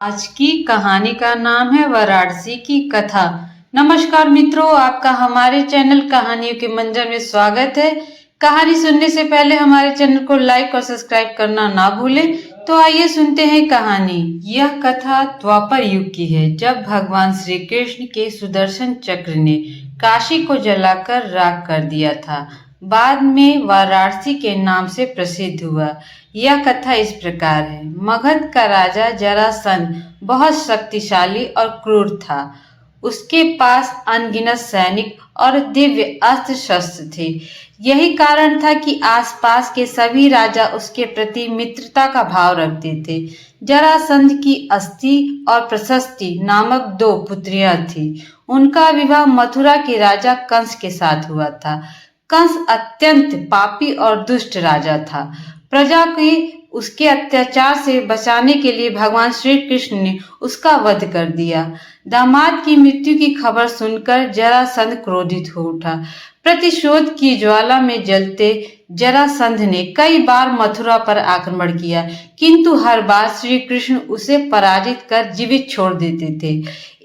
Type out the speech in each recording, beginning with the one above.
आज की कहानी का नाम है वाराणसी की कथा। नमस्कार मित्रों, आपका हमारे चैनल कहानियों के मंजर में स्वागत है। कहानी सुनने से पहले हमारे चैनल को लाइक और सब्सक्राइब करना ना भूलें। तो आइए सुनते हैं कहानी। यह कथा द्वापर युग की है, जब भगवान श्री कृष्ण के सुदर्शन चक्र ने काशी को जलाकर राख कर दिया था। बाद में वाराणसी के नाम से प्रसिद्ध हुआ। यह कथा इस प्रकार है। मगध का राजा जरासंध बहुत शक्तिशाली और क्रूर था। उसके पास अनगिनत सैनिक और दिव्य अस्त्र शस्त्र थे। यही कारण था कि आसपास के सभी राजा उसके प्रति मित्रता का भाव रखते थे। जरासंध की अस्ति और प्रशस्ति नामक दो पुत्रियां थीं। उनका विवाह मथुरा के राजा कंस के साथ हुआ था। कंस अत्यंत पापी और दुष्ट राजा था। प्रजा की उसके अत्याचार से बचाने के लिए भगवान श्री कृष्ण ने उसका वध कर दिया। दामाद की मृत्यु की खबर सुनकर जरासंध क्रोधित हो उठा। प्रतिशोध की ज्वाला में जलते जरासंध ने कई बार मथुरा पर आक्रमण किया, किंतु हर बार श्री कृष्ण उसे पराजित कर जीवित छोड़ देते थे।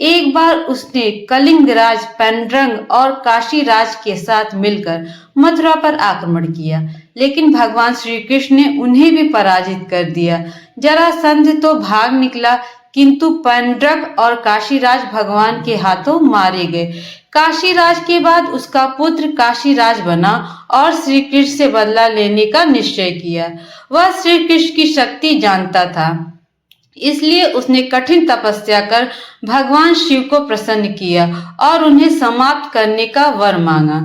एक बार उसने कलिंगराज पेंड्रंग और काशीराज के साथ मिलकर मथुरा पर आक्रमण किया, लेकिन भगवान श्री कृष्ण ने उन्हें भी पराजित कर दिया। जरासंध तो भाग निकला, किंतु पेंड्रक और काशीराज भगवान के हाथों मारे गए। काशीराज के बाद उसका पुत्र काशीराज बना और श्री कृष्ण से बदला लेने का निश्चय किया। वह श्री कृष्ण की शक्ति जानता था, इसलिए उसने कठिन तपस्या कर भगवान शिव को प्रसन्न किया और उन्हें समाप्त करने का वर मांगा।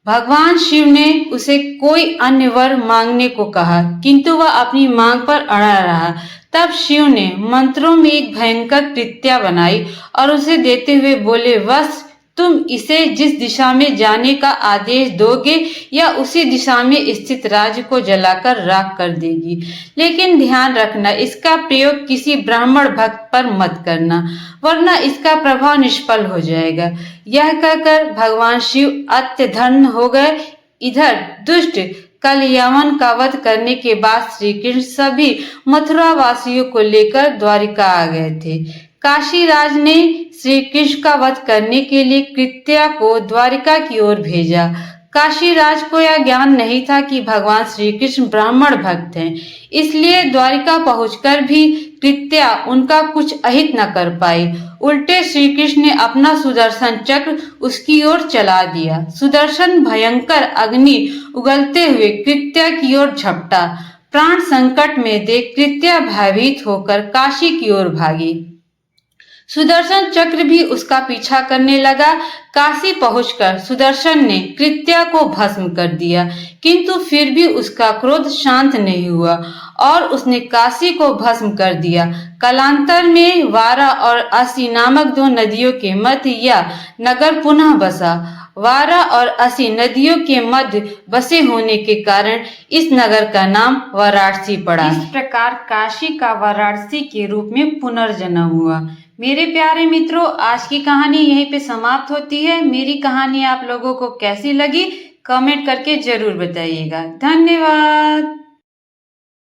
भगवान शिव ने उसे कोई अन्य वर मांगने को कहा, किंतु वह अपनी मांग पर अड़ा रहा। तब शिव ने मंत्रों में एक भयंकर कृत्या बनाई और उसे देते हुए बोले, वत्स, तुम इसे जिस दिशा में जाने का आदेश दोगे या उसी दिशा में स्थित राज्य को जलाकर राख कर देगी। लेकिन ध्यान रखना, इसका प्रयोग किसी ब्राह्मण भक्त पर मत करना, वरना इसका प्रभाव निष्फल हो जाएगा। यह कहकर भगवान शिव अत्यधर्म हो गए। इधर दुष्ट कलयावन का वध करने के बाद श्री कृष्ण सभी मथुरा वासियों को लेकर द्वारिका आ गए थे। काशीराज ने श्री कृष्ण का वध करने के लिए कृत्या को द्वारिका की ओर भेजा। काशीराज को यह ज्ञान नहीं था कि भगवान श्री कृष्ण ब्राह्मण भक्त हैं, इसलिए द्वारिका पहुंचकर भी कृत्या उनका कुछ अहित न कर पाई। उल्टे श्री कृष्ण ने अपना सुदर्शन चक्र उसकी ओर चला दिया। सुदर्शन भयंकर अग्नि उगलते हुए कृत्या की ओर झपटा। प्राण संकट में देख कृत्या भयभीत होकर काशी की ओर भागी। सुदर्शन चक्र भी उसका पीछा करने लगा। काशी पहुंचकर सुदर्शन ने कृत्या को भस्म कर दिया, किंतु फिर भी उसका क्रोध शांत नहीं हुआ और उसने काशी को भस्म कर दिया। कालांतर में वारा और असी नामक दो नदियों के मध्य यह नगर पुनः बसा। वारा और असी नदियों के मध्य बसे होने के कारण इस नगर का नाम वाराणसी पड़ा। इस प्रकार काशी का वाराणसी के रूप में पुनर्जन्म हुआ। मेरे प्यारे मित्रों, आज की कहानी यहीं पे समाप्त होती है। मेरी कहानी आप लोगों को कैसी लगी कमेंट करके जरूर बताइएगा। धन्यवाद।